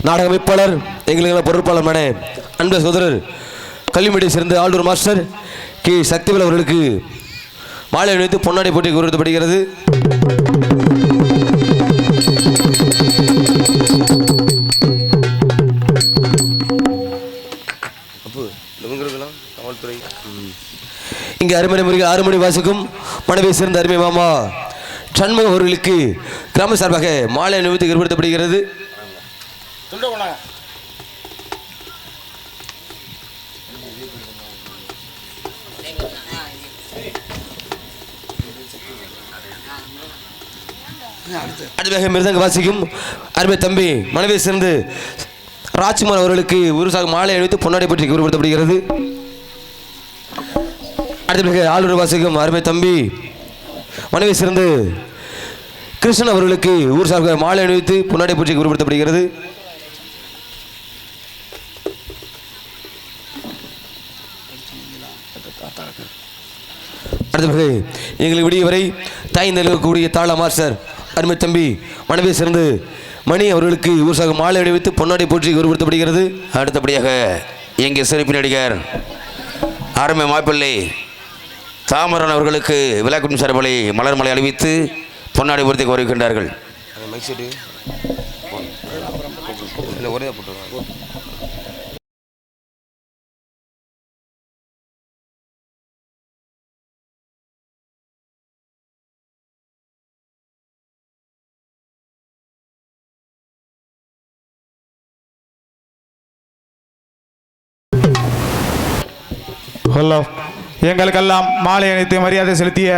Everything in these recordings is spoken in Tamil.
நாடக அமைப்பாளர் எங்களுக்கு பொறுப்பாளர் அன்பு சகோதரர் கல்விமேட்டை சேர்ந்த ஆளுநர் மாஸ்டர் கே சக்திவேல் அவர்களுக்கு மாலை அணிவித்து பொன்னாடை போட்டி கௌரவிக்கப்படுகிறது. இங்கே அருமனை முறையில் 6 மணி வாசிக்கும் மனைவியை சேர்ந்த அருமை மாமா சண்முகம் அவர்களுக்கு கிராம சார்பாக மாலை அணிவித்து ஏற்படுத்தப்படுகிறது. அடுத்ததாக மிருதங்க வாசிக்கும் அருமை தம்பி மனைவியை சேர்ந்து ராஜ்குமார் அவர்களுக்கு ஒரு மாலை அணிவித்து பொன்னாடை பற்றி ஏற்படுத்தப்படுகிறது. அடுத்ததாக ஆளுநர் வாசிக்கும் அருமை தம்பி மனைவி சேர்ந்து கிருஷ்ணன் அவர்களுக்கு ஊர் சார்பாக மாலை அணிவித்து பொன்னாடை பூஜை குறிப்பிடப்படுகிறது. அடுத்ததாக எங்களுக்கு விடிய வரை தாய் நிலவக்கூடிய தாள மாஸ்டர் அருமை தம்பி மனைவி சேர்ந்து மணி அவர்களுக்கு ஊர் சார்பாக மாலை அணிவித்து பொன்னாடை பூஜை குறிப்பிடப்படுகிறது. அடுத்தபடியாக எங்கே சிறப்பு நடிகர் அருமை மாப்பிள்ளை தாமரன் அவர்களுக்கு விழாக்குடி சார்பலை மலர் மலை அணிவித்து பொன்னாடை பொறுத்தை கோருகின்றார்கள். எங்களுக்கெல்லாம் மாலை அணித்து மரியாதை செலுத்திய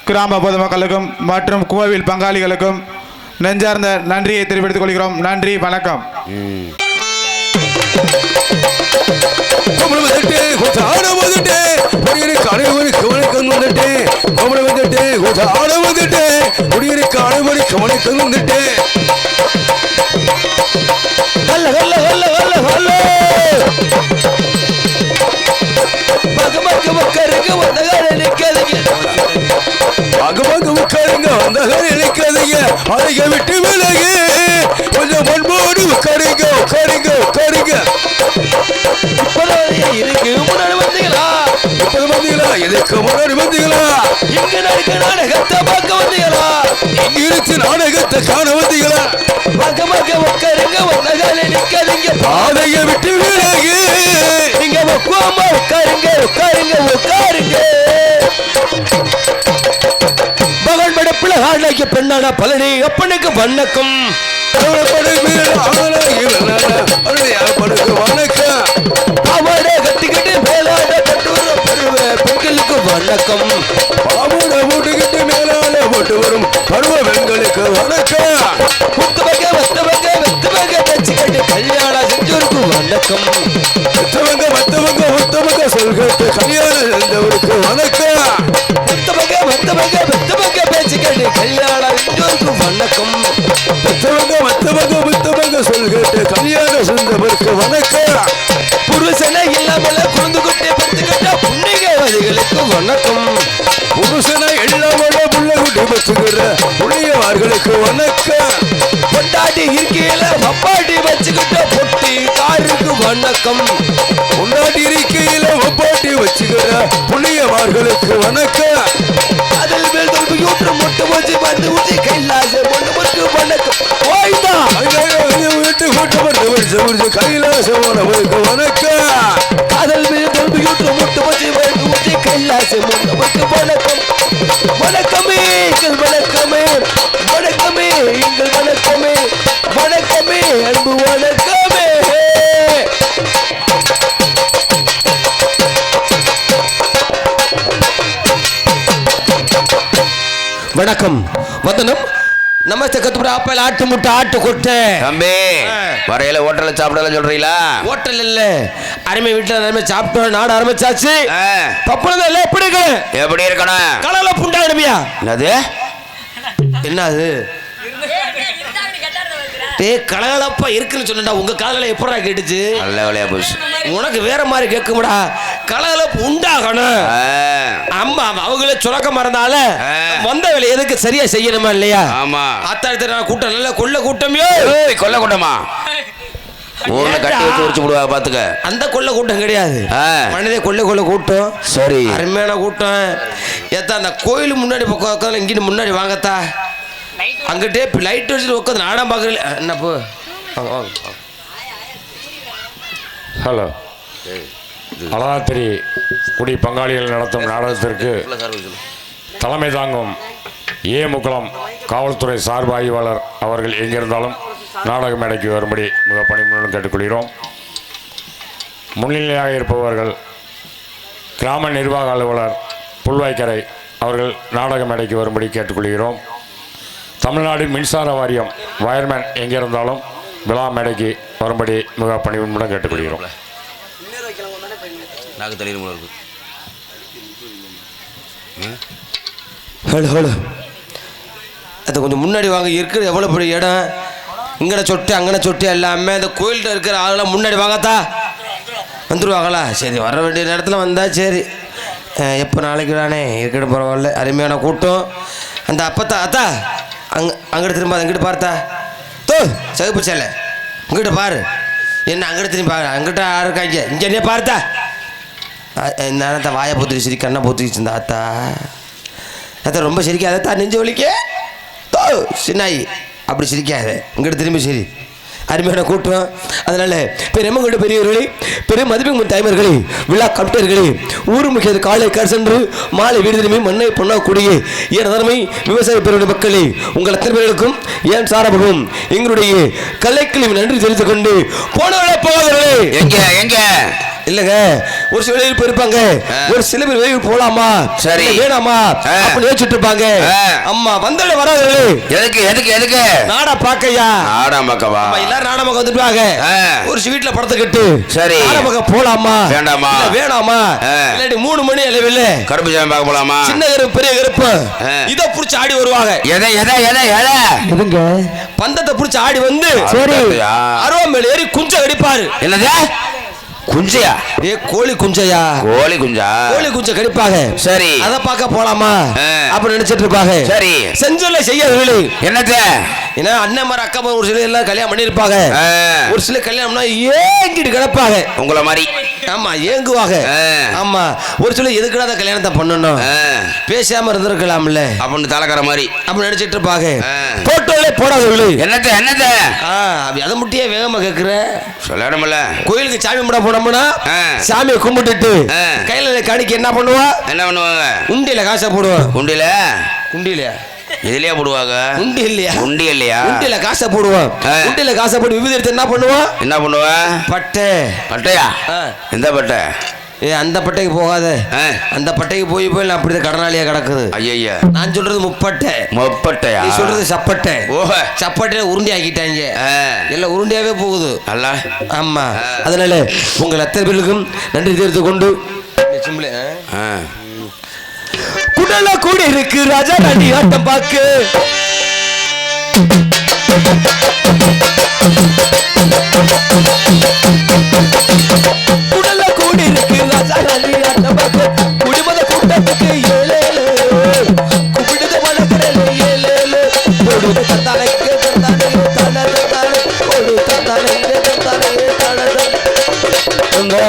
கிராம பொதுமக்களுக்கும் மற்றும் கோவில் பங்காளிகளுக்கும் நெஞ்சார்ந்த நன்றியை தெரிவித்துக் கொள்கிறோம். நன்றி, வணக்கம். அதைய விட்டு விலகு கொஞ்சம் பண்போடு உட்காருங்க உட்காருங்க உட்காருங்க. இதுக்கு முன்னாடி வந்தீங்களா? இப்போது வந்தீங்களா? எதுக்கு முன்னாடி வந்தீங்களா? இங்க நடக்க நாடகத்தை பார்க்க வந்தீங்களா? இங்க இருந்து நாடகத்தை காண வந்தீங்களா? பக்க பக்க உட்காருங்க, ஒன்னகால நிக்காதீங்க. அதைய விட்டு விலகு நீங்க உட்காருங்க உட்காருங்க உட்காருங்க. பகல் படப்புல ஆணைக்கு பெண்ணான பழனி அப்பனுக்கு வணக்கம். அவட கட்டிக்கிட்டு மேலாட கட்டுற பருவ பெண்களுக்கு வணக்கம். பாவோட போட்டுக்கிட்டு மேலால போட்டு வரும் பருவ பெண்களுக்கு வணக்கம். முத்தவங்க வத்தவங்க வெத்தவங்க தச்சுக்கிட்டு கல்யாணம் செஞ்சோருக்கு வணக்கம். மத்தவங்க மத்தவங்க மத்தவங்க சொல்கிட்டு கல்யாணம் செஞ்சவருக்கு வணக்கம். முத்தவங்க வத்தவங்க வெத்தவங்க பேச்சுக்கிட்டு கல்யாணம் செஞ்சோருக்கு வணக்கம். மத்தவங்க மத்தவங்க மத்தவங்க சொல்கிட்டு கல்யாணம் செஞ்சவருக்கு வணக்கம். புருஷனை இல்லாமல குழந்தை குட்டி பத்துக்கிட்ட புண்ணியவாதிகளுக்கு வணக்கம். புருஷனை இல்லாமல புள்ள குட்டி பத்துக்கிற புண்ணியவார்களுக்கு வணக்கம். பொண்டாட்டி இருக்கையில வப்பாட்டி வச்சுக்கிட்ட பொட்டி காருக்கு வணக்கம். பொண்டாட்டி இருக்கையில வப்பாட்டி வச்சுக்கிற புண்ணியவார்களுக்கு வணக்கம். அதில் மேல் தொல்பு யூற்று முட்டு வச்சு வந்து ஊற்றி கைலாச பொண்ணுக்கு வணக்கம். ஓய்தா வீட்டு கூட்டு வந்து கைலாசமானவருக்கு வணக்கம். அதில் மேல் தொல்பு யூற்று முட்டு வச்சு வந்து ஊற்றி கைலாச பொண்ணுக்கு வணக்கம். வணக்கமே எங்கள் வணக்கமே, வணக்கமே எங்கள் வணக்கமே, வணக்கமே அன்பு வணக்கமே. வணக்கம் வந்தனம். நமஸ்தே கத்துப்பட ஆப்பல் ஆட்டு முட்டை ஆட்டு கொட்டை. தம்பி வரையில ஹோட்டல்ல சாப்பிடலாம் சொல்றீங்களா? ஹோட்டல் இல்ல, அருமை வீட்டுல அருமை சாப்பிட்டோம், நாடு ஆரம்பிச்சாச்சு. பப்பளம் எல்லாம் எப்படி இருக்கு? எப்படி இருக்கணும்? கலல புண்டா அனுப்பியா? என்னது என்னது கலகலப்பா இருக்குன்னு சொன்னா உங்க காதல எப்படா கேட்டுச்சு? நல்ல வேலையா போச்சு. உனக்கு வேற மாதிரி கேட்கும்டா. கலகலப்பு உண்டாகணும். அம்மா அவங்களே சுரக்கமா இருந்தால வந்த வேலை எதுக்கு சரியா செய்யணுமா இல்லையா? ஆமா. அத்தாடி கூட்டம் நல்ல கொள்ள கூட்டமே. கொல்ல கூட்டமா? ஊர்ல கட்டி வச்சு உரிச்சு விடுவா பாத்துக்க. அந்த கொள்ள கூட்டம் கிடையாது, மனித கொள்ள கூட்டம். சரி, அருமையான கூட்டம். ஏத்தா அந்த கோயில் முன்னாடி உட்காந்து இங்கிட்டு முன்னாடி வாங்கத்தா, அங்கிட்டே லைட் வச்சுட்டு உட்காந்து நாடகம் பார்க்குறீங்க என்ன போ. ஹலோ, அலராத்திரி குடி பங்காளிகள் நடத்தும் நாடகத்திற்கு தலைமை தாங்கும் முக்குளம் காவல்துறை சார்பு ஆய்வாளர் அவர்கள் எங்கிருந்தாலும் நாடக மேடைக்கு வரும்படி மிக பணிமுடன் கேட்டுக்கொள்கிறோம். முன்னிலையாக இருப்பவர்கள் கிராம நிர்வாக அலுவலர் புல்வாய்க்கரை அவர்கள் நாடக மேடைக்கு வரும்படி கேட்டுக்கொள்கிறோம். தமிழ்நாடு மின்சார வாரியம் வயர்மேன் எங்கிருந்தாலும் விழா மேடைக்கு வரும்படி மிக பணிமுடன் கேட்டுக்கொள்கிறோம். ஹலோ ஹலோ, அது கொஞ்சம் முன்னாடி வாங்க. இருக்கிற எவ்வளோ பெரிய இடம், இங்கன சொட்டு அங்கன சொட்டு எல்லாமே அந்த கோயில்கிட்ட இருக்கிற ஆளெல்லாம் முன்னாடி வாங்கத்தா வந்துடுவாங்களா? சரி, வர வேண்டிய நேரத்தில் வந்தால் சரி. எப்போ நாளைக்கு தானே இருக்கட்டும், பரவாயில்ல. அருமையான கூட்டம். அந்த அப்பத்தா அத்தா அங்கிட்ட திரும்ப அங்கிட்டு பார்த்தா தோ சகுப்பு சேலை இங்கிட்ட பாரு. என்ன அங்கிட்ட திரும்பி பாரு, அங்கிட்ட யாரும் இருக்காங்க, இங்கே என்ன பார்த்தா இந்த வாயை பொத்துக்கு சரி கண்ணை பொத்துக்கிச்சு இந்த ஆத்தா. அதான் ரொம்ப சிரிக்காதத்தா, நெஞ்சு வலிக்க தோ சின்னாயி அப்படி சிரிக்காத, இங்கிட்ட திரும்பி சரி. அருமையான கூட்டம். அதனால பெருமங்கொண்ட பெரியவர்களே, பெரும் மதிப்பு தாய்மார்களே, விழா கமிட்டர்களே, ஊர் முக்கிய காலை கரசென்று மாலை வீடு திரும்பி மண்ணை பொண்ணாக்கூடிய ஏன் தரமை விவசாய பெருடைய மக்களே, உங்கள் அத்தனை பேர்களுக்கும் ஏன் சாரபகம் எங்களுடைய கலைக்களையும் நன்றி தெரிவித்துக் கொண்டு போனவர்களே போவார்களே. எங்க எங்க இல்லங்க, ஒரு சில பேர் இருப்பாங்க, ஒரு சில பேர் வெளியூர் போலாமா சரி வேணாமா அப்படி யோசிச்சுட்டு இருப்பாங்க. அம்மா வந்தாலே வராது. எதுக்கு எதுக்கு எதுக்கு நாடா பாக்கையா? நாடா பாக்கவா? எல்லாரும் நாடா பாக்க வந்துட்டாங்க. ஒரு வீட்டுல படத்தை கட்டு சரி நாடா பாக்க போலாமா வேண்டாமா? வேணாமா? இல்லாட்டி 3 மணி அளவில் கருப்பு சாமி பார்க்க போலாமா? சின்ன கருப்பு பெரிய கருப்பு இதை புடிச்சு ஆடி வருவாங்க. எதை எதை எதை எதை எதுங்க பந்தத்தை புடிச்சு ஆடி வந்து சரி அருவாமேல ஏறி குஞ்ச கடிப்பாரு. என்னது குஞ்சையா? ஏ கோழி குஞ்சையா? கோழி குஞ்சா? கோழி குஞ்ச கடிப்பாங்க. சரி, அத பார்க்க போலாமா அப்ப நினைச்சிட்டு இருப்பாங்க. சரி, செஞ்சொல்ல செய்யாதீங்களே. என்னத்த ஏன்னா அண்ணன் மாதிரி அக்கா மாதிரி ஒரு சில எல்லாம் கல்யாணம் பண்ணிருப்பாங்க. ஒரு சில கல்யாணம்னா ஏங்கிட்டு கிடப்பாங்க உங்கள மாதிரி. ஆமா, ஏங்குவாங்க. ஆமா, ஒரு சில எதுக்குடா அந்த கல்யாணத்தை பண்ணணும், பேசாம இருந்திருக்கலாம்ல அப்படின்னு தலைக்கற மாதிரி அப்படி நினைச்சிட்டு இருப்பாங்க. போட்டோலே போடாதீங்களே. என்னத்த என்னத்த அதை முட்டியே வேகமா கேட்குற சொல்லணும்ல. கோயிலுக்கு சாமி கும்பிட போனோம்னா சாமியை கும்பிட்டுட்டு கையில காணிக்க என்ன பண்ணுவா? என்ன பண்ணுவாங்க? உண்டியில காசை போடுவோம். உண்டியில உண்டியில எதுலயா போடுவாங்க? உண்டி இல்லையா? உண்டி இல்லையா? உண்டியில காசை போடுவோம். உண்டியில காசை போட்டு விபூதி எடுத்து என்ன பண்ணுவோம்? என்ன பண்ணுவேன்? பட்டை. பட்டையா? எந்த பட்டை? அந்த பட்டைக்கு போகாத, அந்த பட்டைக்கு போய் போய் அப்படிதான் கடனாளியா கிடக்குது. ஐயா, நான் சொல்றது முப்பட்டை. முப்பட்டையா? நீ சொல்றது சப்பட்டை. ஓஹோ, சப்பட்டையில உருண்டி ஆக்கிட்டாங்க, எல்லாம் உருண்டியாவே போகுது. அல்ல ஆமா. அதனால உங்கள் அத்தனை பேருக்கும் நன்றி தெரிவித்துக் கொண்டு குடல கூடி இருக்கு ராஜா ராணி ஆட்டம் பாக்கு. குடல கூடி இருக்கு ராஜா ராணி ஆட்டம் பாக்கு. குடிமத கூட்டத்துக்கு ஏழேழு குப்பிடுது வளர்க்கிறேன் ஏழேழு போடுது தந்தாலைக்கு தந்தாலே தனது தானே போடு தந்தாலைக்கு தந்தாலே தனது போட்டு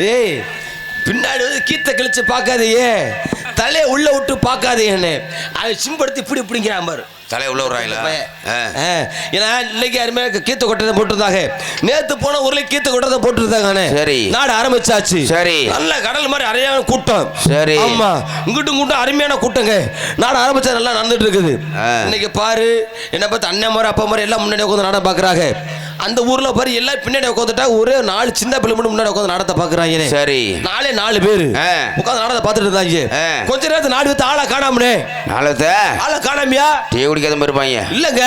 ஏய் பின்னாடி வந்து கீத்தை கிழிச்சு பார்க்காதையே, தலையை உள்ள விட்டு பார்க்காதேன்னு அவன் சிம்படுத்தி இப்படி இப்படிங்கிறான் பாரு. தலை உள்ள விடுறாங்களா? ஏன்னா இன்னைக்கு யாருமே கீத்த கொட்டதை போட்டுருந்தாங்க, நேத்து போன ஊர்ல கீத்த கொட்டதை போட்டுருந்தாங்க. சரி, நாடு ஆரம்பிச்சாச்சு. சரி, நல்ல கடல் மாதிரி அருமையான கூட்டம். சரி, ஆமா, இங்கிட்டும் கூட்டம் அருமையான கூட்டங்க. நாடு ஆரம்பிச்சா நல்லா நடந்துட்டு இருக்குது. இன்னைக்கு பாரு என்ன பார்த்து அண்ணன் மாதிரி அப்பா மாதிரி எல்லாம் முன்னாடி உட்காந்து நாடகம் பாக்குறாங்க. அந்த ஊர்ல பாரு எல்லாம் பின்னாடி உட்காந்துட்டா ஒரே 4 சின்ன பிள்ளை மட்டும் முன்னாடி உட்காந்து நாடகத்தை பாக்குறாங்க. சரி, 4 பேரு உட்காந்து நாடகத்தை பார்த்துட்டு இருந்தாங்க. கொஞ்ச நேரத்துல 4 பேத்து ஆளை காணாமனே. ஆளை காணாமியா? டீ குடிக்காத மாதிரி இருப்பாங்க. இல்லங்க,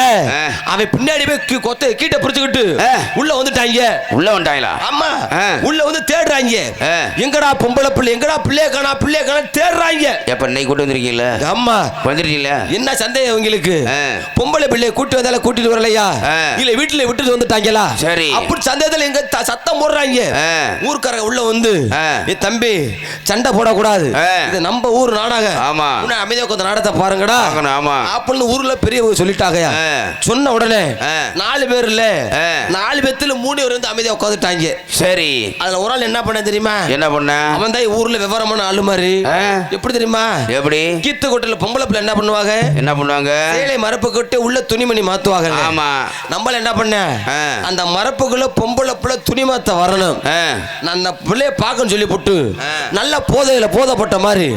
அவன் பின்னாடி போய் கொத்த கீட்ட புடிச்சுக்கிட்டு உள்ள வந்துட்டாங்க. உள்ள வந்துட்டாங்களா? ஆமா, உள்ள வந்து தேடுறாங்க. எங்கடா பொம்பளை பிள்ளை, எங்கடா பிள்ளைய காணா, பிள்ளைய காணா தேடுறாங்க. எப்ப இன்னைக்கு கூட்டு வந்திருக்கீங்களா? ஆமா, வந்துட்டீங்களா? என்ன சந்தேகம் உங்களுக்கு? பொம்பளை பிள்ளைய கூட்டி வந்தால கூட்டிட்டு வரலையா, இல்ல வீட்டுல விட்டுட்டு வந்துட்டாங்களா? சரி, அப்படி சந்தேகத்துல எங்க சத்தம் போடுறாங்க. ஊர்க்காரங்க உள்ள வந்து, ஏ தம்பி சண்டை போடக்கூடாது, இது நம்ம ஊர் நாடகம். ஆமா, அமைதியா கொஞ்சம் நாடகத்தை பாருங்கடா. ஆமா, அப்படின்னு ஊர்ல பெரியவங்க சொல்லிட்டாங்க. சொன்ன உடனே 4 பேர் இல்ல, 4 பேத்துல 3 பேர் வந்து அமைதியா உட்காந்துட்டாங்க. சரி, அதுல ஒரு ஆள் என்ன பண்ண தெரியுமா? என்ன பண்ண? அவன் தான் ஊர்ல விவரமான ஆளு மாதிரி. எப்படி தெரியுமா? எப்படி? கீத்து கொட்டையில பொம்பளை பிள்ளை என்ன பண்ணுவாங்க? என்ன பண்ணுவாங்க? சேலை மரப்பு கொட்டு உள்ள துணிமணி மாத்துவாங்க. ஆமா, நம்மள என்ன பண்ண, அந்த மரப்புக்குள்ள பொம்பளை பிள்ளை துணி மாத்த வரணும், நான் அந்த பிள்ளைய பார்க்கன்னு சொல்லி போட்டு நல்ல போதையில போதப்பட்ட மாதிரி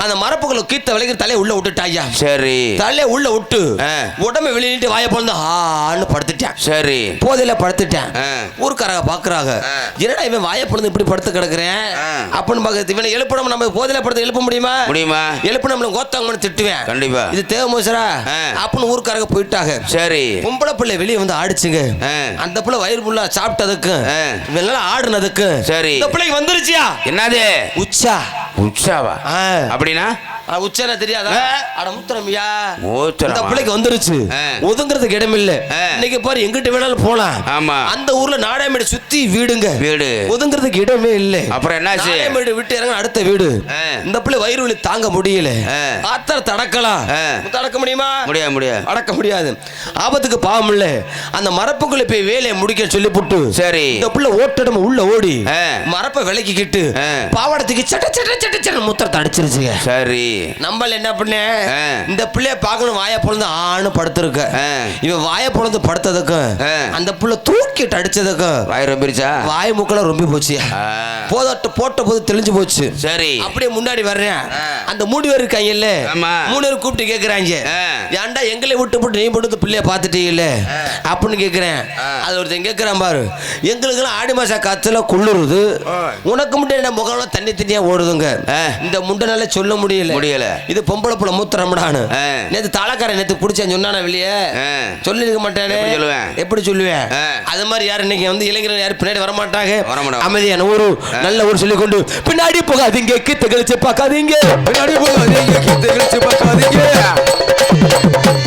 அந்த மரப்புக்குள்ள கீத்த விலைக்கு தலையை உள்ள விட்டுட்டாயா. சரி, தலையை உள்ள விட்டு உடம்பு வெளியிட்டு வாய போல ஆன்னு படுத்துட்டேன். சரி, போதையில படுத்துட்டேன். ஊர்க்காரங்க பாக்குறாங்க, என்னடா இவன் வாய பொழுது இப்படி படுத்து கிடக்குறேன் அப்படின்னு பாக்குறது. இவனை எழுப்பணும், நம்ம போதையில படுத்து எழுப்ப முடியுமா? எழுப்ப நம்மள கோத்தாங்கன்னு திட்டுவேன். கண்டிப்பா இது தேவை மோசரா அப்படின்னு ஊர்க்காரங்க போயிட்டாங்க. சரி, பொம்பளை பிள்ளை வெளியே வந்து ஆடிச்சுங்க. அந்த பிள்ளை வயிறு புள்ள சாப்பிட்டதுக்கு நல்லா ஆடுனதுக்கு. சரி, இந்த பிள்ளைக்கு வந்துருச்சியா? என்னது உச்சா? உச்சாவா? அப்படின்னா உச்சனா தெரியாதா? அட முத்திரமியா, இந்த பிள்ளைக்கு வந்துருச்சு, ஒதுங்கிறதுக்கு இடம் இல்ல. இன்னைக்கு பாரு எங்கிட்ட வேணாலும் போலாம். ஆமா, அந்த ஊர்ல நாடாமேடு சுத்தி வீடுங்க, வீடு ஒதுங்கிறதுக்கு இடமே இல்ல. அப்புறம் என்னாச்சு? நாடாமேடு விட்டு இறங்க அடுத்த வீடு. இந்த பிள்ளை வயிறு வலி தாங்க முடியல, ஆத்தர தடக்கலாம். தடக்க முடியுமா? முடியாது, அடக்க முடியாது. ஆபத்துக்கு பாவம் இல்ல. அந்த மரப்புக்குள்ள போய் வேலையை முடிக்க சொல்லி போட்டு, சரி, இந்த பிள்ளை ஓட்டடம் உள்ள ஓடி மரப்பை விலக்கிக்கிட்டு பாவாடத்துக்கு சட்ட சட்ட சட்ட சட்ட முத்திரத்தை அடிச்சிருச்சு. சரி, நம்மள என்ன பண்ண, இந்த பிள்ளைய பார்க்கணும் வாய பொழுது ஆணு படுத்திருக்க. இவன் வாய பொழுது படுத்ததுக்கு அந்த புள்ள தூக்கிட்டு அடிச்சதுக்கு வாய் ரொம்பிருச்சா? வாய் மூக்கல ரொம்ப போச்சு. போட்ட போது தெளிஞ்சு போச்சு. சரி, அப்படியே முன்னாடி வர்றேன். அந்த 3 பேர் இருக்காங்கல்ல, 3 பேர் கூப்பிட்டு கேட்கறாங்க, ஏன்டா எங்களை விட்டு போட்டு நீ போட்டு பிள்ளைய பார்த்துட்டீங்கல்ல அப்படின்னு கேட்கிறேன். அது ஒருத்தன் கேட்கிறான் பாரு, எங்களுக்கெல்லாம் ஆடி மாச காத்துல குளிருது, உனக்கு மட்டும் என்ன முகம் தண்ணி தண்ணியா ஓடுதுங்க. இந்த முண்டனால சொல்ல முடியல. இது பொம்பளை புள்ள மூத்திரம்டானு நேத்து தாளக்காரன் நேத்து பிடிச்சேன் சொன்னான வெளியே சொல்லிருக்க மாட்டானே. எப்படி சொல்லுவேன்? அது மாதிரி யாரு இன்னைக்கு வந்து இளைஞர்கள் யாரும் பின்னாடி வர மாட்டாங்க. அமைதியான ஊரு, நல்ல ஊர் சொல்லி கொண்டு பின்னாடி போகாதீங்க, கீத்து கழிச்சு பார்க்காதீங்க, பின்னாடி போகாதீங்க, கீத்து கழிச்சு பார்க்காதீங்க,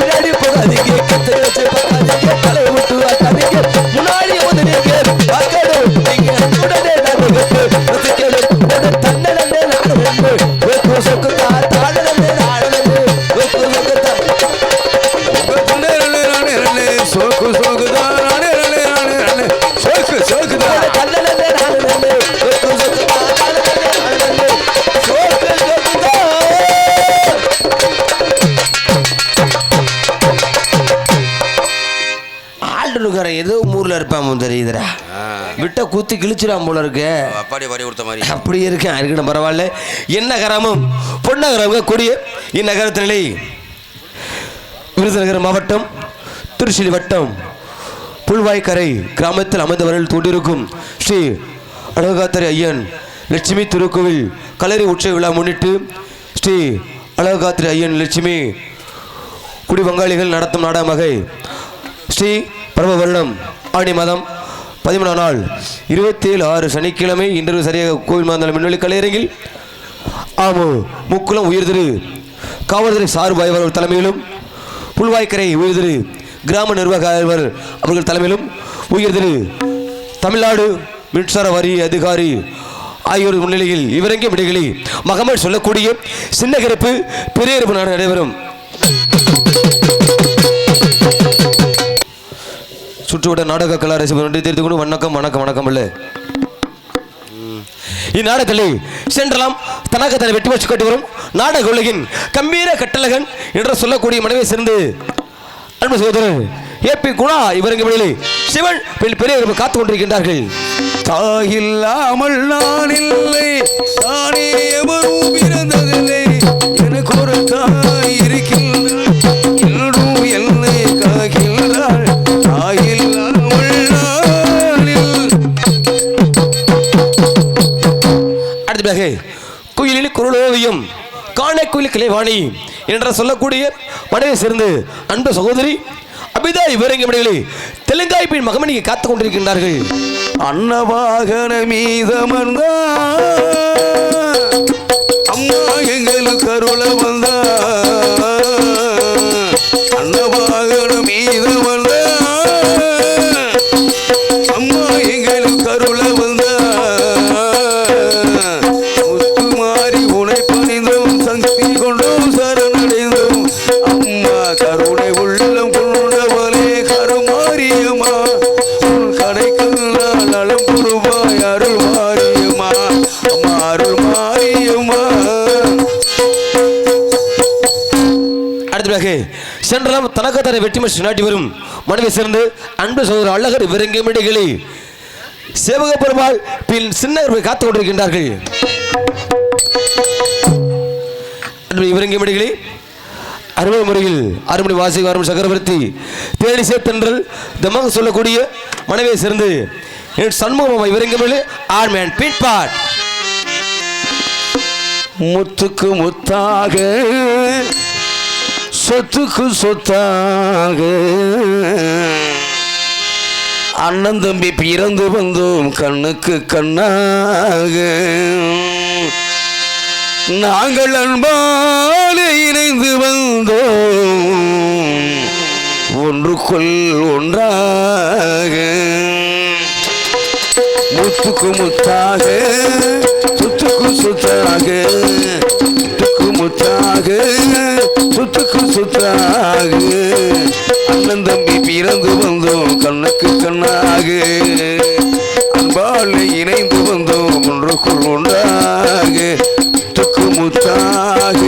பின்னாடி போகாதீங்க, கீத்து கழிச்சு பார்க்காதீங்க, தலையை விட்டு பார்க்காதீங்க, முன்னாடி வந்து நீங்க பார்க்கணும், நீங்க உடனே ஏதோ ஊர்ல இருப்பான் தெரியுதுடா, விட்ட குத்தி கிழிச்சிடாம போல இருக்கு. அப்படி இருக்கேன், இருக்கணும் பரவாயில்ல. என்ன கிராமம் பொன்னகரம் கூடிய இந்நகரத்திலே விருதுநகர் மாவட்டம் திருச்சி வட்டம் புல்வாய்க்கரை கிராமத்தில் அமைந்தவர்கள் தோன்றிருக்கும் ஸ்ரீ அழகாத்திரை ஐயன் லட்சுமி திருக்கோவில் கலரி உற்சவ விழா முன்னிட்டு ஸ்ரீ அழகாத்திரை ஐயன் லட்சுமி குடி பங்காளிகள் நடத்தும் நாடகமாக ஸ்ரீ பரம வருடம் ஆடி மாதம் 13 நாள் 27/6 சனிக்கிழமை இன்று சரியாக கோவில் மாதம் மின்னொலி கலையரங்கில் முக்குளம் உயர்திரு காவல்துறை சார்பு ஆய்வாளர் தலைமையிலும் புல்வாய்க்கரை உயர்திரு கிராம நிர்வாக ஆய்வாளர் அவர்கள் தலைமையிலும் உயர்திரு தமிழ்நாடு மின்சார வரி அதிகாரி ஆகியோர் முன்னிலையில் இவரங்கிய விடைகளை மகமல் சொல்லக்கூடிய சின்னகரிப்பு பெரிய நாடு நடைபெறும். சுற்றுவட்ட நாடக கலா ரசிகர் நன்றி தெரிந்து கொண்டு வணக்கம் வணக்கம் வணக்கம் இல்லை. இந்நாடகத்தில் சென்றலாம் தனக்கு தன்னை வெற்றி வச்சு கட்டி வரும் நாடக உலகின் கம்பீர கட்டழகன் என்று சொல்லக்கூடிய மனைவியை சேர்ந்து அன்பு சகோதரர் ஏபி குணா இவருங்க வழியிலே சிவன் பெரிய காத்து கொண்டிருக்கின்றார்கள். தாயில்லாமல் நான் இல்லை, தானே எவரும் பிறந்ததில்லை, எனக்கு ஒரு தாய் இருக்கின்றாள், என்னை காக்கின்றாள், தாயில்லாமல் நான் இல்லை. அடுத்ததாக குயிலின் குரலோவியம் காண குயில் கிளைவாணி என்ற சொல்லக்கூடிய மனைவியை சேர்ந்து அன்பு சகோதரி அபிதா இவரங்க மனைவிலே தெலுங்காய் பெண் மகமணியை காத்துக் கொண்டிருக்கின்றார்கள். அன்னவாகன மீதமர்ந்த அம்மா எங்களுக்கு அருள வந்த அன்னவாகன மீதமர்ந்த அம்மா எங்களுக்கு அருள வந்த முத்துமாரி உனை பணிந்தோம், சக்தி கொண்டோம், சரணடைந்தோம், அம்மா கருணை உள்ளம் கொண்டவளே கருமாரியம்மா, நலம் குருவாய் அருள் மாரியம்மா, அம்மா அருள் மாரியம்மா. அடுத்ததாக சென்றலாம் தனக்கு தன்னை வெற்றி மச்சு நாட்டி வரும் மனைவி சேர்ந்து அன்பு சகோதரர் அழகர் இவரங்க மனைவிகளே சேவக பெருமாள் பின் சின்ன காத்துக் கொண்டிருக்கின்றார்கள். இவரங்க மனைவிகளே அறுபது முறையில் அறுமணி வாசி வரும் சக்கரவர்த்தி தேடி சேர்த்தென்றல் தமாக சொல்லக்கூடிய மனைவியை சேர்ந்து சண்முகம் இவரங்க ஆர்மேன் பின்பாட் முத்துக்கு முத்தாக சொத்துக்கு சொத்தாக அண்ணன் தம்பி பிறந்து வந்தோம் கண்ணுக்கு கண்ணாக, நாங்கள் அன்பாலே இணைந்து வந்தோம் ஒன்றுக்குள் ஒன்றாக, முத்துக்கு முத்தாக சொத்துக்கு சொத்தாக, முத்துக்கு முத்தாக சொத்துக்கு சொத்தாக, அண்ணன் தம்பி பிறந்து வந்தோம் கண்ணுக்கு கண்ணாக, அன்பாலே இணைந்து வந்தோம் ஒன்றுக்குள் ஒன்றாக, முத்துக்கு முத்தாக.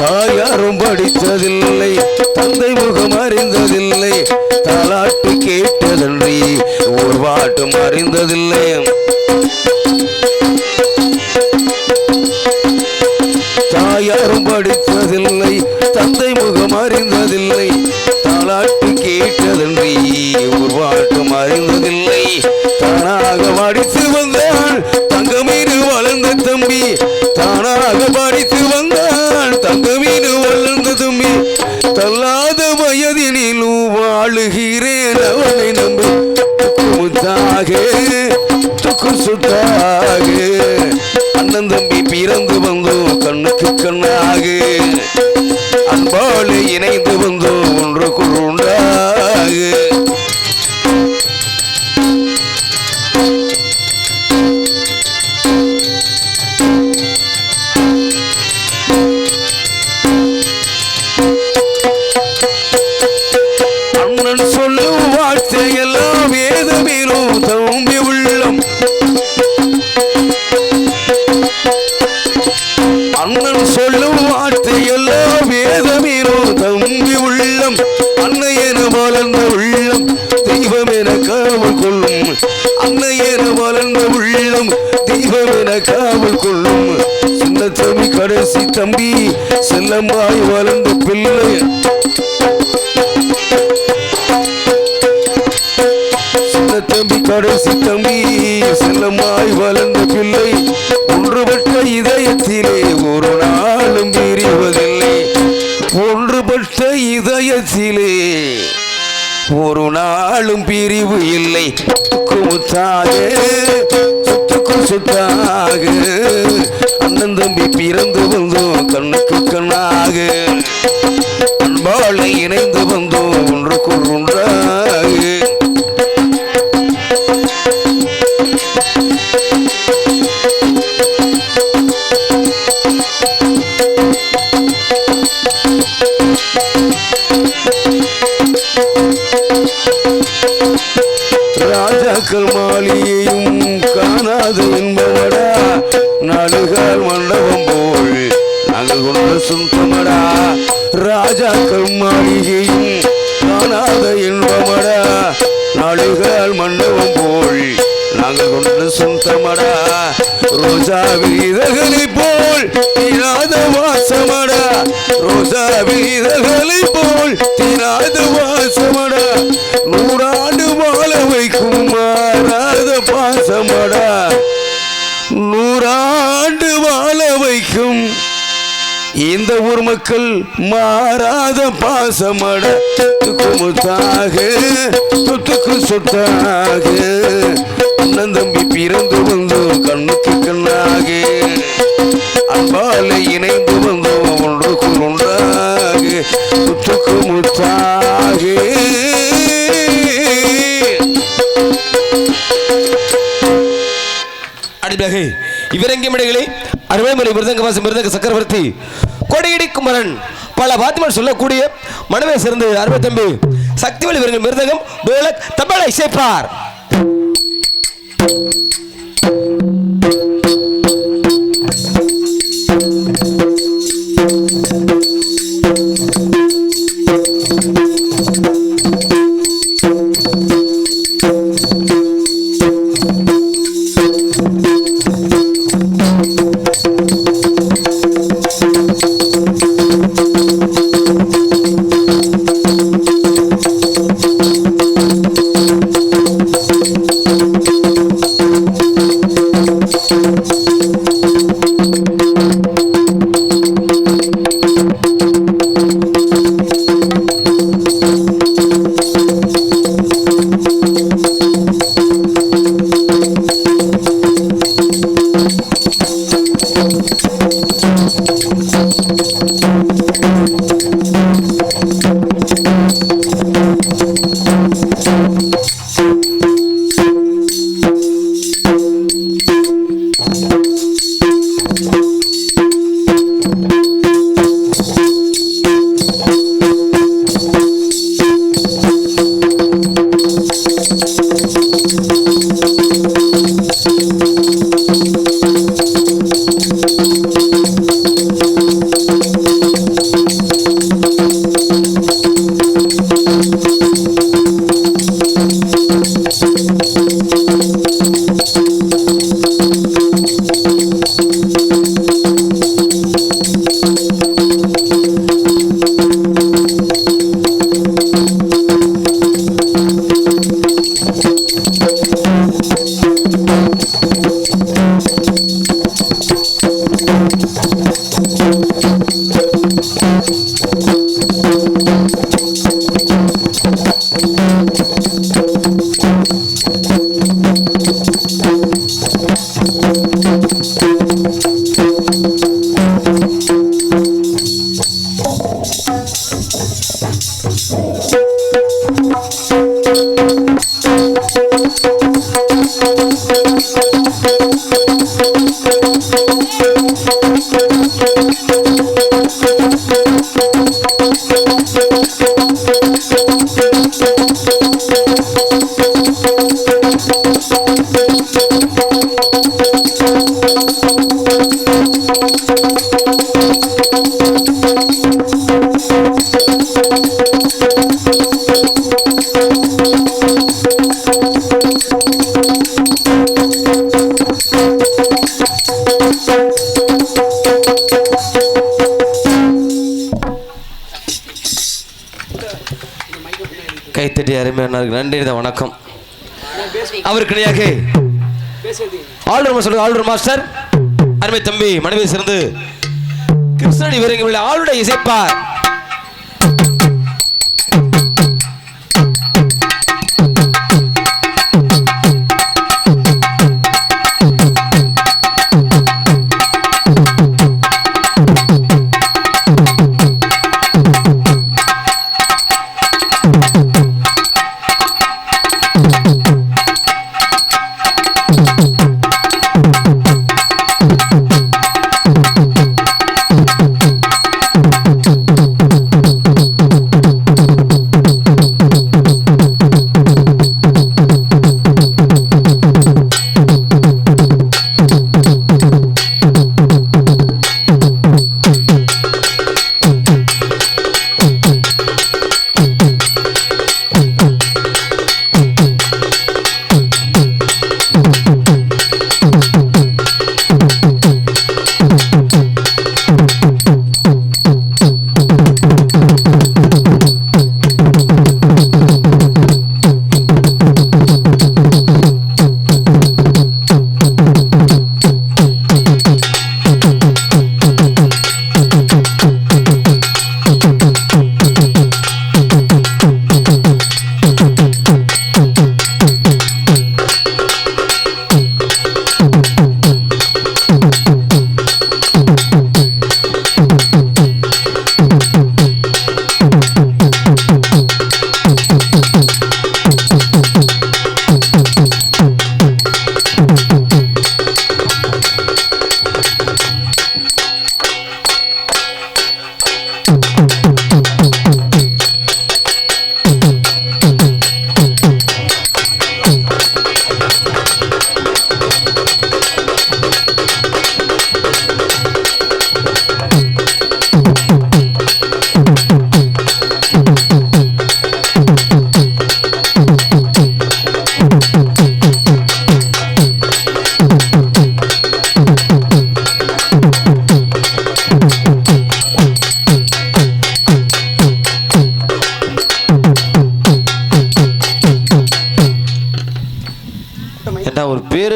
தாயாரும் படித்ததில்லை, தந்தை முகம் அறிந்ததில்லை, தாலாட்டு கேட்டதன்றி ஒரு பாட்டும் அறிந்ததில்லை, தாயாரும் படித்ததில்லை, தந்தை முகம் அறிந்ததில்லை, தாலாட்டு கேட்டதன்றி ஒரு பாட்டும் அறிந்ததில்லை, தானாக படித்து வந்தான் தங்கமீது வளர்ந்த தம்பி, தானாக படித்து வந்தான் தங்கமீது வளர்ந்த தம்பி, தள்ளாத வயதினிலும் வாழுகிறேன் அவனை நம்பி, முத்தாக துக்கு சுத்தாக, அண்ணன் தம்பி பிறந்து வந்தோம் கண்ணுக்கு கண்ணாக, அன்பாலே இணைந்து வந்தோம் ஒன்றுக்குள் ஒன்றாக. அண்ணன் சொல்லும் வார்த்தையெல்லாம் வேதமேனும் தம்பி உள்ளம், அண்ணன் சொல்லும் வார்த்தையெல்லாம் வேதமேனும் தம்பி உள்ளம், அன்னையென வளர்ந்த உள்ளம் தெய்வம் என காவல் கொள்ளும், அன்னையென வளர்ந்த உள்ளம் தெய்வம் என காவல் கொள்ளும், சின்ன தம்பி கடைசி தம்பி செல்லம்மாய் வளர்ந்த பிள்ளை, தம்பி கடைசி தம்பி செல்லமாய் வளர்ந்த பிள்ளை, ஒன்றுபட்ட இதயத்திலே ஒரு நாளும் பிரிவதில்லை, ஒன்றுபட்ட இதயத்திலே ஒரு நாளும் பிரிவு இல்லை, முத்தாக சொத்துக்கு சொத்தாக, அண்ணன் தம்பி பிறந்து வந்தோம் கண்ணுக்கு கண்ணாக, அன்பாலை இணைந்து வந்தோம் ஒன்றுக்குள் ஒன்றாக. ராஜாக்கள் மாளிகையும் காணாது என்பவடா நாடுகால் மண்டபம் போல் நாங்கள் கொண்ட சொந்தமடா ராஜாக்கள் மாளிகையும் காணாத என்பவடா நாடுகால் மண்டபம் போல் நாங்கள் கொண்ட சொந்தமடா ரோஜா வீரர்களை போல் தீராத வாசமடா ரோஜா வீரர்களை போல் தீராத வாசமடா நூறாண்டு வாழ வைக்கும் மாறாத பாசமடா நூறாண்டு வாழ வைக்கும் இந்த ஊர் மக்கள் மாறாத பாசமட குமுத்தாக சொத்துக்கு சொத்தாக அண்ணன் தம்பி பிறந்து வந்தோம் கண்ணுக்கு கண்ணாக அன்பால இணைந்து வந்தோம் ஒன்றுக்கு ஒன்றாக சொத்துக்கு முத்தாக அடிமையாக இவரங்கிமிடைகளே அருமைமலை மிருதங்கவாசி மிருதங்க சக்கரவர்த்தி கொடையடி குமரன் பல வாத்தியங்கள் சொல்லக்கூடிய மனமே சிறந்து அருமை தம்பி சக்திவலி விருங்க மிருதங்கம் டோலக் தபேலா இசைப்பார். கைத்தட்டி அருமையான நன்றி வணக்கம். அவருக்கு இணையாக ஆளுநர் சொல்லுங்க. ஆளுநர் மாஸ்டர் அருமை தம்பி மனைவி சிறந்து கிருஷ்ணடி வீரங்க ஆளுடைய இசைப்பார்.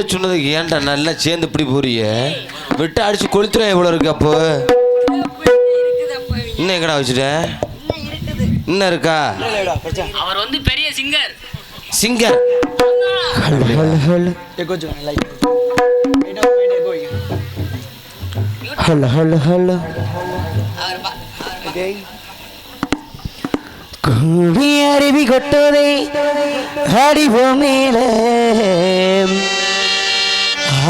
சொன்னதுக்கு ஏன்டா நல்லா சேர்ந்து இப்படி போறிய விட்டு அடிச்சு கொளுத்துறேன் எவ்வளோ இருக்கு அப்போ இன்னும் எங்கடா வச்சுட்டேன் இன்னும் இருக்கா அவர் வந்து பெரிய சிங்கர் சிங்கர் கூடி அருவி கொட்டோதே அடிவோ மேல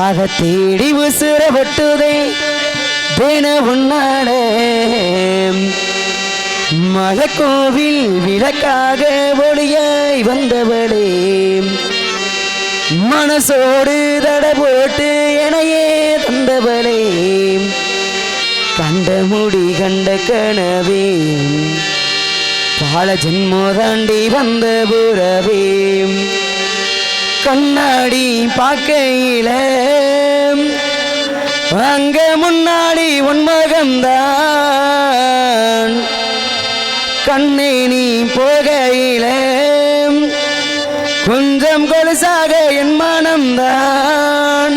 ஆக தேடி உசுர கொட்டுதே தின உன்னாட மலக்கோவில் விளக்காக ஒளியாய் வந்தவளே மனசோடு தட போட்டு எனையே தந்தவளே கண்ட முடி கண்ட கனவே பால ஜென்மோ தாண்டி வந்த புறவே கண்ணாடி பார்க்கையில அங்க முன்னாடி உன்மகம்தான் கண்ணை நீ போகையில கொஞ்சம் கொலுசாக என் மனம்தான்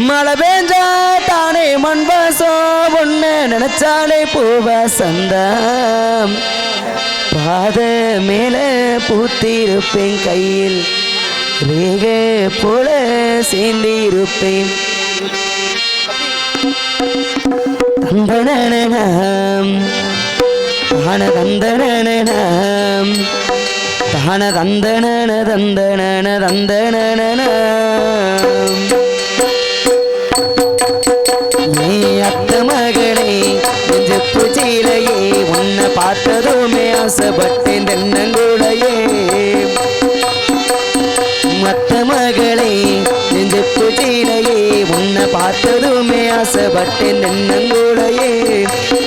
மழை பெஞ்சா தானே மண்பாசம் ஒன்ன நினைச்சாலே பூவாசந்தான் பாத மேல பூத்திருப்பேன் கையில் ரேக போல சேர்ந்திருப்பேன் தந்தனம் தான தந்தனம் தான தந்தன தந்தன தந்தன நீ அத்த மகளே நெஞ்சு பூச்சியிலையே உன்னை பார்த்ததுமே ஆசைப்பட்டேன் தென்னங்குடையே மத்த மகளே நெஞ்சு பூச்சியிலையே உன்னை பார்த்ததுமே ஆசைப்பட்டேன் தென்னங்குடையே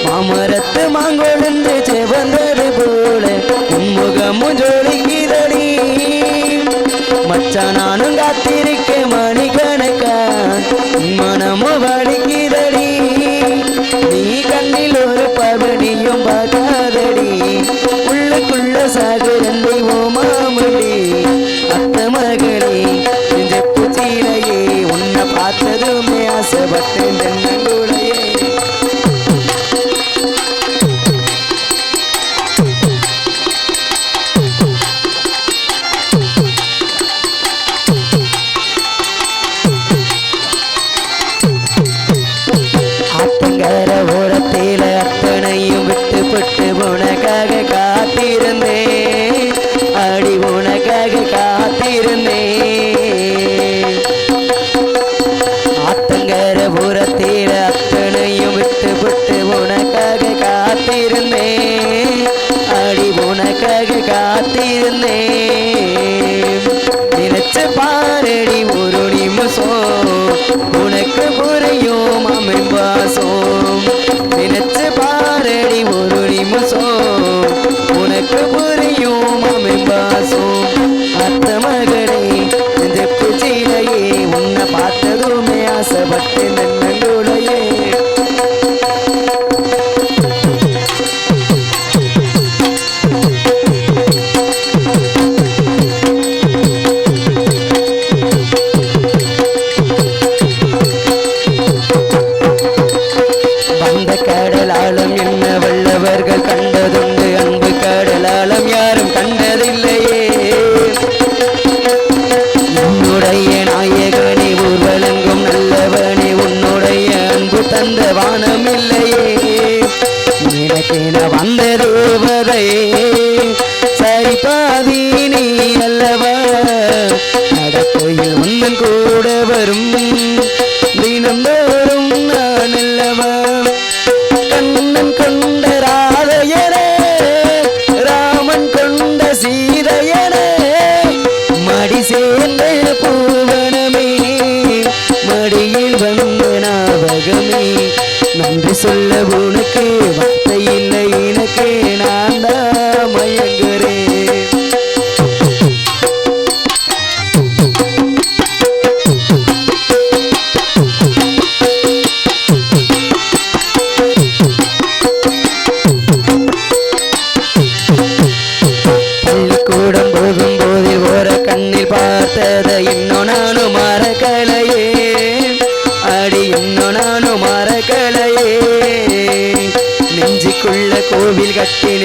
மாமரத்து மாங்கொழுந்து செவந்தது போல உன்முகமும் ஜோலிக்கிறடி மச்சான் நானும் காத்திருக்க மணிக்கணக்கா மனமும் வலிக்கிறடி நீ கண்ணில் ஒரு பவனியும் பார்க்காதடி உள்ளுக்குள்ள சாகுரந்தை ஓ மாமடி அத்த மகளே நெஞ்ச பூச்சியிலையே உன்னை பார்த்ததுமே ஆசைப்பட்டேன் தென்னங்குடையே ஆத்தங்கர ஓரத்தில அத்தனையும் விட்டு பட்டு உனக்காக காத்திருந்தேன் அடி உனக்காக காத்திருந்தேன் ஆத்தங்கர ஓரத்தில அத்தனையும் விட்டு பட்டு உனக்காக காத்திருந்தேன் அடி உனக்காக காத்திருந்தேன் நினைச்சு பாரடி ஒரு நிமிஷம் உனக்கு புரியும் அமைப்பாசம் நினைச்சு பாரடி ஒரு நிமிஷம் உனக்கு புரியும் அமைப்பாசம் அத்த மகளே இந்த பூச்சியிலையே உன்னை பார்த்ததுமே ஆசைப்பட்டு நன்னங்குடையே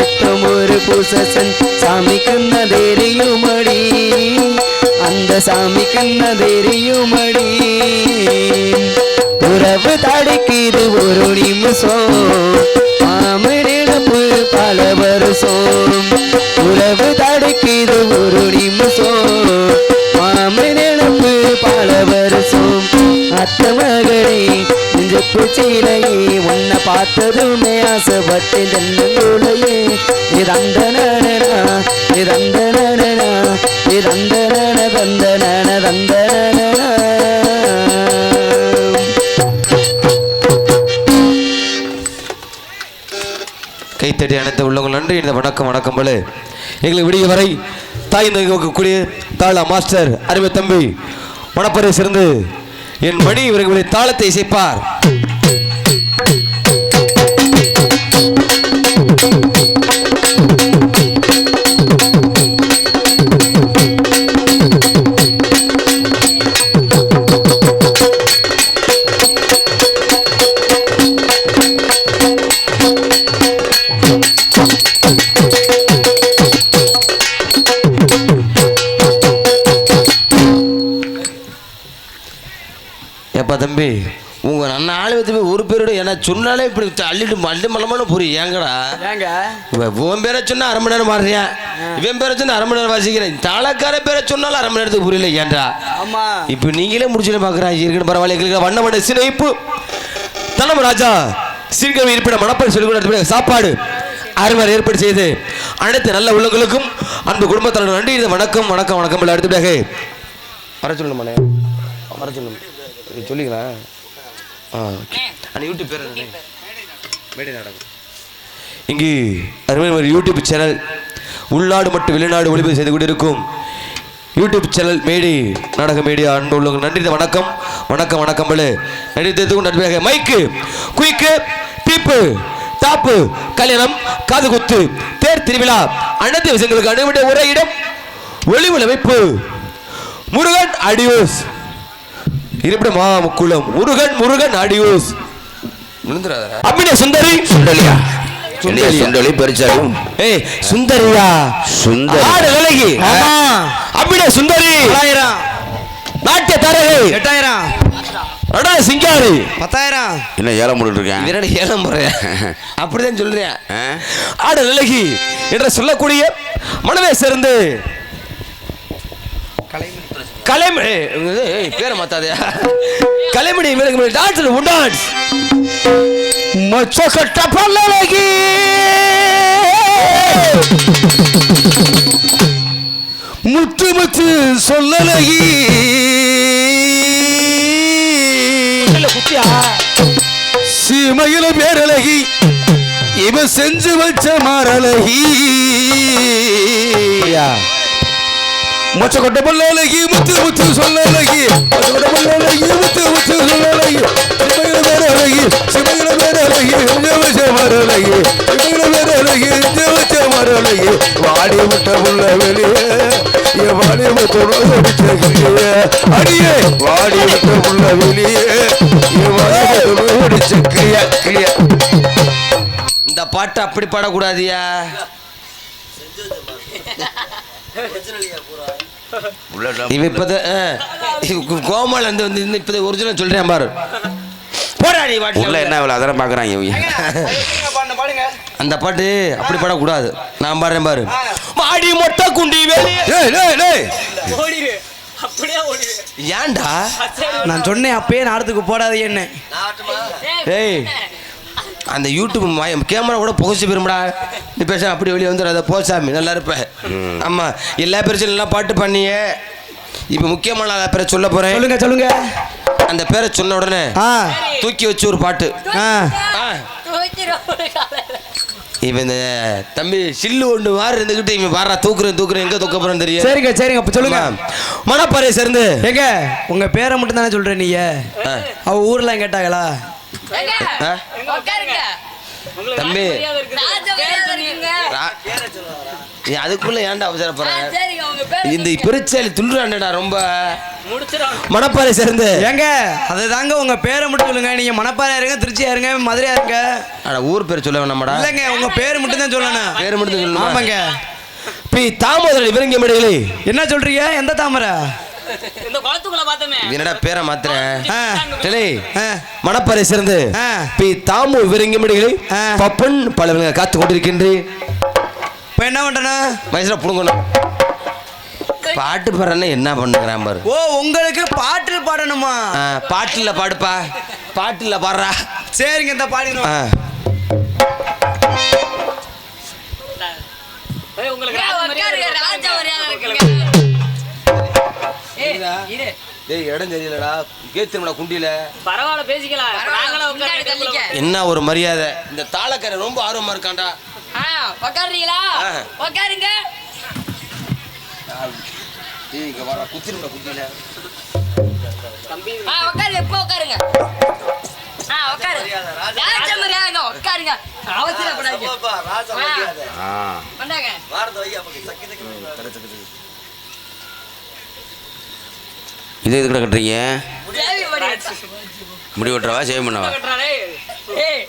நித்தம் ஒரு பூசன் சாமிக்குன்ன தெரியுமடி அந்த சாமிக்குன்ன தெரியுமடி உறவு தடுக்கிது ஒரு நிமிஷம் மாமனிடப்பு பல வருஷம் உறவு தடுக்கிது ஒரு நிமிஷம் மாமனிடப்பு பல வருஷம் அத்த மகளே நெஞ்சு பூச்சியிலையே உன்னை பார்த்ததுமே ஆசைப்பட்டேன் தென்னங்கூலையே இதந்த நனா இதந்த நனா இதந்த நன தந்த நன தந்த நனா. கைத்தட்டி அனைத்து உள்ளவங்கள் நன்றி. இந்த வணக்கம் வணக்கம் போல எங்களுக்கு விடிய வரை தாய் நோக்கக்கூடிய தாள மாஸ்டர் அருமை தம்பி மணப்பரை சேர்ந்து என் மணி இவர்களுடைய தாளத்தை இசைப்பார். எப்பா தம்பி உங்க அண்ணன் ஆளு வச்சு ஒரு பேரோட என்ன சொன்னாலே இப்படி அள்ளிட்டு மல்லி மல்லமான புரியும் ஏங்கடா ஏங்க உன் பேரை சொன்னா அரை மணி நேரம் மாறுறியா இவன் பேரை சொன்னா அரை மணி நேரம் வாசிக்கிறேன் தாளக்கார பேரை சொன்னாலும் அரை மணி நேரத்துக்கு புரியல ஏன்டா ஆமா இப்போ நீங்களே முடிச்சுட்டு பாக்குறான் இருக்குன்னு பரவாயில்ல எங்களுக்கு வண்ண வண்ண சினைப்பு தனம் ராஜா சீர்கவி இருப்பிட மணப்பல் சொல்லி சாப்பாடு அறுவர் ஏற்பாடு செய்து அனைத்து நல்ல உள்ளங்களுக்கும் அன்பு குடும்பத்தாளர் நன்றி. இந்த வணக்கம் வணக்கம் வணக்கம் அடுத்ததாக வர சொல்லணுமாண்ணே வர சொல்லணும் சொல்லிக்கலாம். யூடியூப் பேர் மேடை நாடகம் இங்கு அருமையான ஒரு யூடியூப் சேனல் உள்நாடு மற்றும் வெளிநாடு ஒளிபரப்பு செய்து கொண்டிருக்கும் யூடியூப் சேனல் மேடை நாடக மீடியா அன்பு உள்ளவங்க நன்றி. வணக்கம் வணக்கம் வணக்கம் போல நன்றி தெரிந்து நன்றியாக மைக்கு குயிக்கு டீப்பு டாப்பு கல்யாணம் காது குத்து தேர் திருவிழா அனைத்து விஷயங்களுக்கு அனுமதி ஒரே இடம் ஒளிவமைப்பு முருகன் ஆடியோஸ் இருப்பிடமா முக்குளம் முருகன் முருகன் ஆடியோஸ் அபினய சுந்தரி சுண்டலியா சுண்டலி பெருச்சாலும் ஏய் சுந்தரியா சுந்தரி ஆடு விலகி அபினய சுந்தரி 1000 நாட்டிய தரகை 8000 அடா சிங்காரி 10000 என்ன ஏலம் போட்டு இருக்கேன் இதனோட ஏலம் முறையா அப்படிதான் சொல்றேன். ஆடு விலகி என்று சொல்லக்கூடிய மனதை சேர்ந்து கலைமணி பேரை மாத்தாதே கலைமணி டான்ஸ் டான்ஸ் மச்ச கட்ட பல்லகி முத்து முத்து சொல்லலகி சீமையில பேரழகி இவன் செஞ்சு வச்ச மாரழகி மொச்ச கொட்ட பல்லகி முத்து முத்து சொல்லலகி மொச்ச கொட்ட பல்லகி முத்து முத்து சொல்லலகி சிமையில பேரழகி சிமையில பேரழகி வச்ச மாரழகி சிமையில பேரழகி வச்ச மாரழகி வாடி விட்ட புள்ள வெளியே வாடி விட்ட அடியே வாடி விட்ட புள்ள வெளியே இந்த பாட்டு அப்படி பாடக்கூடாதியா இவ இப்பதான் கோமால வந்து இப்பதான் ஒரிஜினல் சொல்றேன் பாரு போராடி உள்ள என்ன இவ்வளவு அதெல்லாம் பாக்குறாங்க அந்த பாட்டு அப்படி பாடக்கூடாது நான் பாடுறேன் பாரு மாடி மொட்டை குண்டி ஏன்டா நான் சொன்னேன் அப்பயே நாடத்துக்கு போடாது என்ன ஏய் அந்த யூடியூப் கேமரா கூட புகச்சு பெருமடா நீ பேச அப்படி வெளியே வந்துடு அதை போசாமி நல்லா இருப்பேன். ஆமா எல்லா பிரச்சனையும் எல்லாம் பாட்டு பண்ணியே இப்போ முக்கியமான பேரை சொல்ல போறேன். சொல்லுங்க சொல்லுங்க. அந்த பேரை சொன்ன உடனே தூக்கி வச்சு ஒரு பாட்டு. இவன் இந்த தம்பி சில்லு ஒன்று மாதிரி இருந்துக்கிட்டு இவன் பாடுறா தூக்குறேன் எங்க தூக்க போறேன்னு தெரியும். சரிங்க சரிங்க அப்ப சொல்லுங்க. மணப்பாறை சேர்ந்து எங்க உங்க பேரை மட்டும் தானே சொல்றேன் நீங்க அவ ஊர்ல கேட்டாங்களா தம்பி அதுக்குள்ள ஏன்டா அவசரப்படுற இந்த பெருச்சாலி துண்டுறான்டா ரொம்ப. முடிச்சிடும். மணப்பாறை சேர்ந்து ஏங்க அது தாங்க உங்க பேரை மட்டும் சொல்லுங்க. நீங்க மணப்பாறையா இருங்க, திருச்சியா இருங்க, மதுரையா இருங்க. அட ஊர் பேர் சொல்ல வேணாமடா. இல்லைங்க உங்க பேர் மட்டும் தான் சொல்லணும். பேர் மட்டும் தான் சொல்லணும். ஆமாங்க. பி தாமோதரன் விருங்கிய மேடைகளே. என்ன சொல்றீங்க? எந்த தாமரை? இந்த குளத்துக்குள்ள பார்த்தோமே. என்னடா பேரை மாத்துறேன். ஆ. மணப்பாறை சேர்ந்து ஆ. பி தாமு விருங்கிய மேடைகளே. பப்பன் பலவங்க காத்து கொண்டிருக்கின்றேன். இப்போ என்ன பண்றேன்? வயசுல புடுங்கணும். பாட்டு பாடுறேன்னா என்ன பண்ணுறான் பாரு. ஓ உங்களுக்கு பாட்டு பாடணுமா? பாட்டுல பாடுப்பா. பாட்டுல பாடுறா. சரிங்க இந்த பாடினோம். உங்களுக்கு டேய் இடம் தெரியலடா. கேத்துறடா குண்டில. பரவாயில்ல பேசிக்கலாம். நாங்களே என்ன ஒரு மரியாதை. இந்த தாளக்கார ரொம்ப ஆர்வமா இருக்கான்டா. உட்காருறீங்களா? உட்காருங்க. டேய் இங்க வர குத்திரடா குண்டில. உட்காருங்க. இப்போ உட்காருங்க. உட்காரு. ராஜா மரியாதைங்க உட்காருங்க. அவசரப்படாதீங்க. ராஜா மரியாதை. வந்தாங்க. வாரத வையா பக்கி சக்கி சக்கி. இது எதுக்கு கட்டுறீங்க? தேவி படி. முடி வெட்டுறவா சேவ் பண்ணவா? கட்டறானே. ஏய்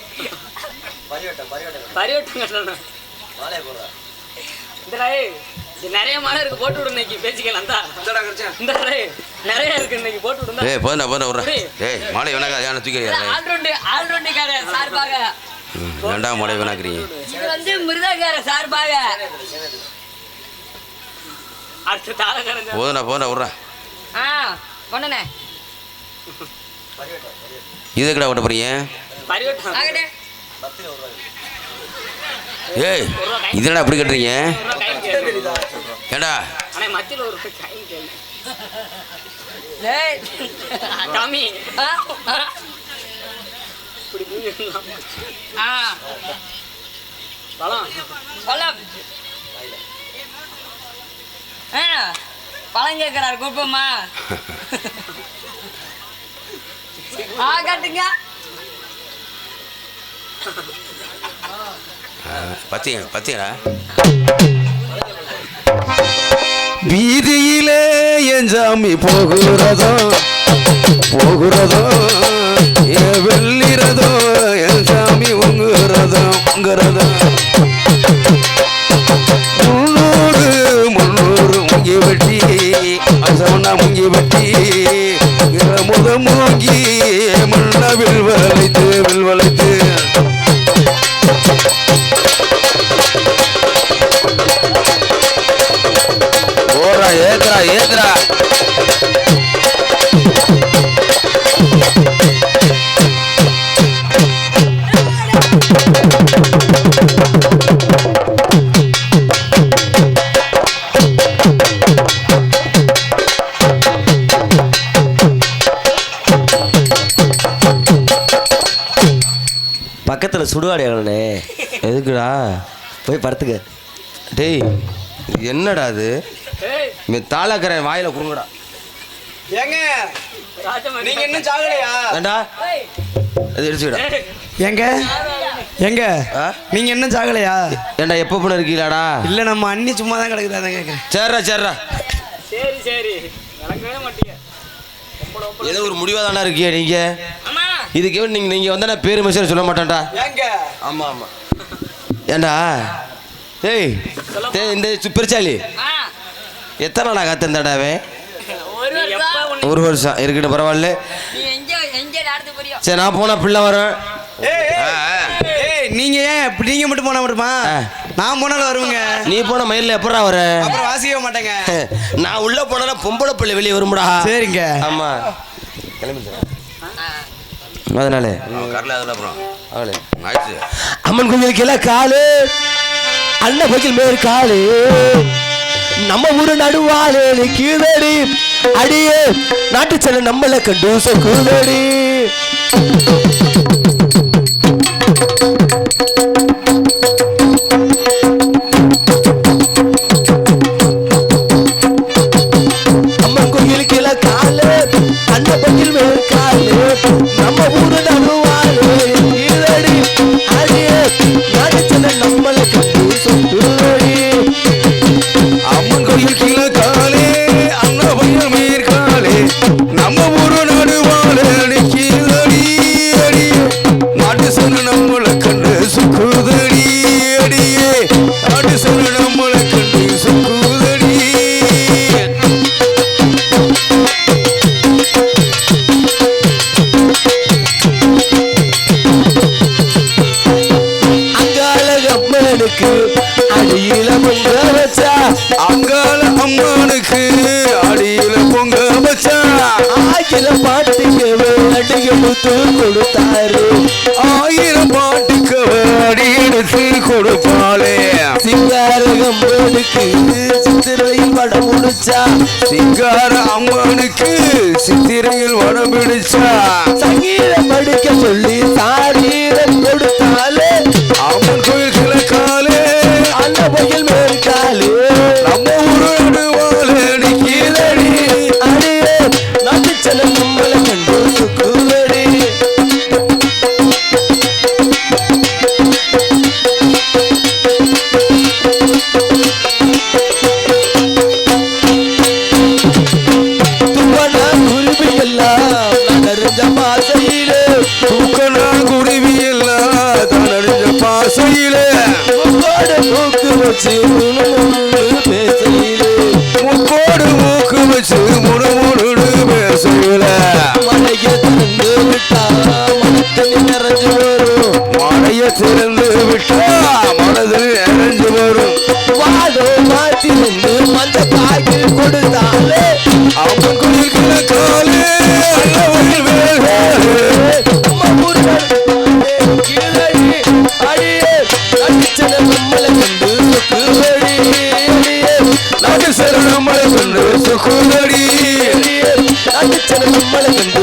பரிவட்டம் கட்டறானே. மாலை போடுறா. இந்தடா நிறைய மாலை இருக்கு போட்டு விடு இன்னைக்கு பேசிக்கலாம் தான். இந்தடா கரெக்ட்டா. இந்தடா நிறைய இருக்கு இன்னைக்கு போட்டு விடுங்க. ஏய் போதா விட்றேன். ஏய் மாலை வேணாக்கா யானை தூக்கிறீங்க. ஆல்ரவுண்டுக்கார சார்பாக. ரெண்டாம் மாலை வேணாக்குறீங்க. இது வந்து மிருதகார சார்பாக. அடுத்த தாளக்காரன். போதா விட்றேன். கொண்டனே. இது எதுக்குடா விட்ட போறீங்க? பரிவட்டம். ஆகடே. ஏய் இதெல்லாம் அப்படி கட்டுறீங்க? ஏண்டா அண்ணே மத்தியில ஒரு கைன் கேளு. ஏய் டாமி. இப்படி மூஞ்சிலாம். பழம். பழம் கேட்கிறார் கூப்பமா. காட்டுங்க. பத்தியடா. வீதியிலே என் சாமி போகிறதோ வெள்ளிறதோ என் சாமி உங்குறதோ 300 முங்கி வெட்டி அசவனா முங்கி வெட்டி மூங்கி மண்ண வில்வளைத்து ஓரா ஏத்ரா பக்கத்தில் சுடுகாடு ஆகணே. எதுக்குடா போய் படுத்துக்க. டேய் என்னடா அது? தாளக்கரை வாயில குடுங்கடா. ஏங்க நீங்க இன்னும் சாகலையா? ஏண்டா அது எடுத்துக்கடா. எங்க நீங்க இன்னும் சாகலையா? ஏண்டா எப்போ போன இருக்கீங்களாடா? இல்ல நம்ம அண்ணி சும்மா தான் கிடக்குது அதான் கேட்குறேன். சரிடா சரி நடக்கவே மாட்டீங்க. ஏதோ ஒரு முடிவாக தானே இருக்கீங்க நீங்க. இதுக்கு நீங்க வந்தா பேரு மெசேஜ் சொல்ல மாட்டேன்டா. ஆமா ஏண்டா ஏய் இந்த பெருச்சாலி எத்தனை நாளா காத்திருந்தாடாவே? ஒரு வருஷம் இருக்கட்டும் பரவாயில்ல. சரி நான் போனா பிள்ளை வரேன். நீங்க ஏன் நீங்க மட்டும் போனா மட்டுமா? நான் போனாலும் வருவேங்க. நீ போன மயில எப்படா வர? அப்புறம் வாசிக்க மாட்டேங்க. நான் உள்ள போனா பொம்பளை பிள்ளை வெளியே வரும்டா. சரிங்க. ஆமா அதனால அம்மன் கோயிலுக்கு எல்லாம் காலு அண்ணன் கோயில் மேல் காலு நம்ம ஊரு நடுவாளு கீழடி அடியே நாட்டு செல்ல நம்மள கண்டு சொக்குதடி. அம்மன் கோயிலுக்கு எல்லாம் காலு அண்ணன் கோயில் மேல் காலு நம்ம ஊரு நடுவாளு கீழடி அடியே நாட்டு செல்ல நம்மள கண்டு சொக்குதடி. அம்மன் கோயில் கீழே அங்கால அம்மனுக்கு அடியில பொங்க வச்சான் ஆயிரம் பாட்டுக்கு அடிய முத்து கொடுத்தாரு 1000 பாட்டுக்கு அடி எடுத்து கொடுப்பாளே சிங்கார அம்மனுக்கு சித்திரையில் படம் முடிச்சா சிங்கார அம்மனுக்கு சித்திரையில் வடம் பிடிச்சா சங்கீதம் படிக்க சொல்லி சாரீரம் கொடுத்தாலே அம்மன் கோயில் கிழக்காலே அந்த கோயில் மேற்காலே நம்ம ஊரு நடுவாலே நிக்கீதடி அடியே நாட்டு செல்லம் நம்மளை கண்டு சுக்குவடி துவனா குருவி எல்லாம் நகர்ந்த பாசையிலே தூக்கணா குருவி எல்லாம் தனறிஞ்ச பாசையிலே முக்கோடு மூக்கு வச்சு பேசையிலே முக்கோடு மூக்கு வச்சு முடுமுடுடு பேசையில மழைய திறந்து விட்டா மனத்தனி நிறைஞ்சு வரும் மழைய திறந்து விட்டா மனதில் நிறைஞ்சு வரும் வாடோ மாத்திருந்து மந்த காய்க்கு கொடுத்தாலே அம்மன் கோயில் கிழக்காலே அல்லவர்கள் வேல்காலே அம்மா ஊர்கள் கீழடி அடியே அடிச்சன நம்மளை கண்டு சுக்குவடி அடியே நாட்டு சரணமலை கொண்டு சுக்குதடி அடிச்சன நம்மளை கண்டு